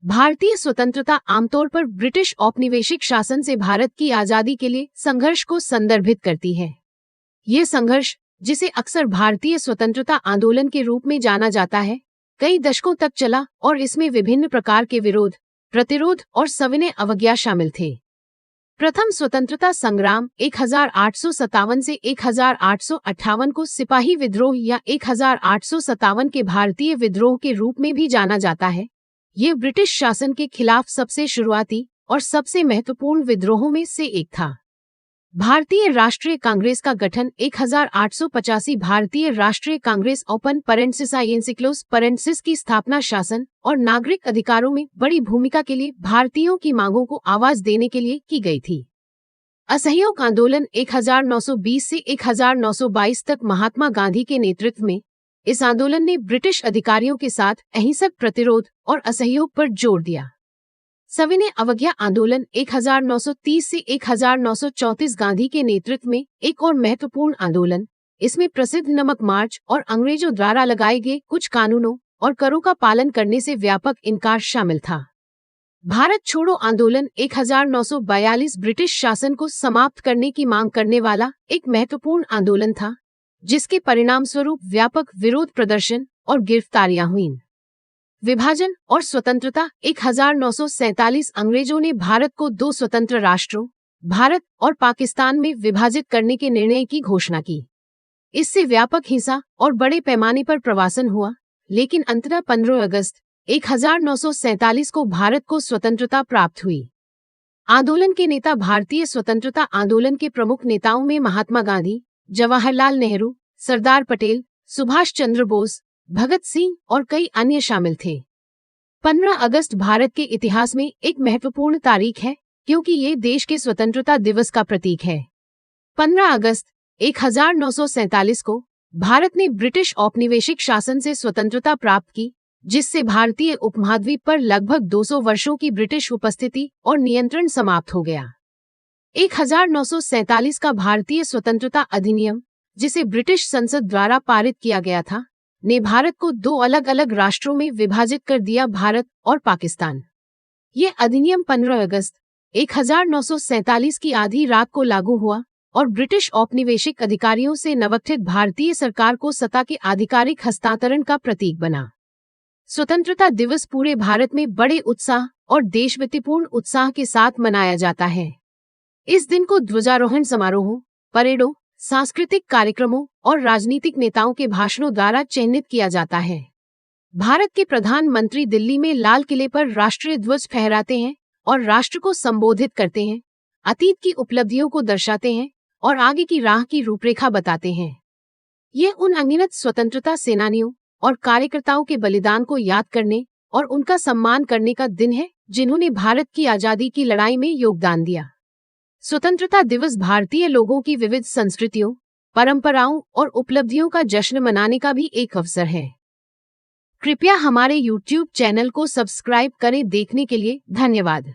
भारतीय स्वतंत्रता आमतौर पर ब्रिटिश औपनिवेशिक शासन से भारत की आजादी के लिए संघर्ष को संदर्भित करती है। ये संघर्ष, जिसे अक्सर भारतीय स्वतंत्रता आंदोलन के रूप में जाना जाता है, कई दशकों तक चला और इसमें विभिन्न प्रकार के विरोध, प्रतिरोध और सविनय अवज्ञा शामिल थे। प्रथम स्वतंत्रता संग्राम 1857 से 1858 को सिपाही विद्रोह या 1857 के भारतीय विद्रोह के रूप में भी जाना जाता है। ये ब्रिटिश शासन के खिलाफ सबसे शुरुआती और सबसे महत्वपूर्ण विद्रोहों में से एक था। भारतीय राष्ट्रीय कांग्रेस का गठन 1885 भारतीय राष्ट्रीय कांग्रेस ओपन पैरेंथेसिस की स्थापना शासन और नागरिक अधिकारों में बड़ी भूमिका के लिए भारतीयों की मांगों को आवाज देने के लिए की गई थी। असहयोग आंदोलन 1920 से 1922 तक महात्मा गांधी के नेतृत्व में इस आंदोलन ने ब्रिटिश अधिकारियों के साथ अहिंसक प्रतिरोध और असहयोग पर जोर दिया। सविनय अवज्ञा आंदोलन 1930 से 1934 गांधी के नेतृत्व में एक और महत्वपूर्ण आंदोलन, इसमें प्रसिद्ध नमक मार्च और अंग्रेजों द्वारा लगाए गए कुछ कानूनों और करों का पालन करने से व्यापक इनकार शामिल था। भारत छोड़ो आंदोलन 1942 ब्रिटिश शासन को समाप्त करने की मांग करने वाला एक महत्वपूर्ण आंदोलन था, जिसके परिणाम स्वरूप व्यापक विरोध प्रदर्शन और गिरफ्तारियां हुईं। विभाजन और स्वतंत्रता 1947 अंग्रेजों ने भारत को दो स्वतंत्र राष्ट्रों, भारत और पाकिस्तान में विभाजित करने के निर्णय की घोषणा की। इससे व्यापक हिंसा और बड़े पैमाने पर प्रवासन हुआ, लेकिन अंततः 15 अगस्त 1947 को भारत को स्वतंत्रता प्राप्त हुई। आंदोलन के नेता भारतीय स्वतंत्रता आंदोलन के प्रमुख नेताओं में महात्मा गांधी, जवाहरलाल नेहरू, सरदार पटेल, सुभाष चंद्र बोस, भगत सिंह और कई अन्य शामिल थे। 15 अगस्त भारत के इतिहास में एक महत्वपूर्ण तारीख है, क्योंकि ये देश के स्वतंत्रता दिवस का प्रतीक है। 15 अगस्त 1947 को भारत ने ब्रिटिश औपनिवेशिक शासन से स्वतंत्रता प्राप्त की, जिससे भारतीय उपमहाद्वीप पर लगभग 200 वर्षों की ब्रिटिश उपस्थिति और नियंत्रण समाप्त हो गया। 1947 का भारतीय स्वतंत्रता अधिनियम, जिसे ब्रिटिश संसद द्वारा पारित किया गया था, ने भारत को दो अलग अलग राष्ट्रों में विभाजित कर दिया, भारत और पाकिस्तान। ये अधिनियम 15 अगस्त 1947 की आधी रात को लागू हुआ और ब्रिटिश औपनिवेशिक अधिकारियों से नवगठित भारतीय सरकार को सत्ता के आधिकारिक हस्तांतरण का प्रतीक बना। स्वतंत्रता दिवस पूरे भारत में बड़े उत्साह और देशभक्तिपूर्ण उत्साह के साथ मनाया जाता है। इस दिन को ध्वजारोहण समारोहों, परेडों, सांस्कृतिक कार्यक्रमों और राजनीतिक नेताओं के भाषणों द्वारा चिन्हित किया जाता है। भारत के प्रधानमंत्री दिल्ली में लाल किले पर राष्ट्रीय ध्वज फहराते हैं और राष्ट्र को संबोधित करते हैं, अतीत की उपलब्धियों को दर्शाते हैं और आगे की राह की रूपरेखा बताते हैं। ये उन अनगिनत स्वतंत्रता सेनानियों और कार्यकर्ताओं के बलिदान को याद करने और उनका सम्मान करने का दिन है, जिन्होंने भारत की आजादी की लड़ाई में योगदान दिया। स्वतंत्रता दिवस भारतीय लोगों की विविध संस्कृतियों, परंपराओं और उपलब्धियों का जश्न मनाने का भी एक अवसर है। कृपया हमारे YouTube चैनल को सब्सक्राइब करें। देखने के लिए धन्यवाद।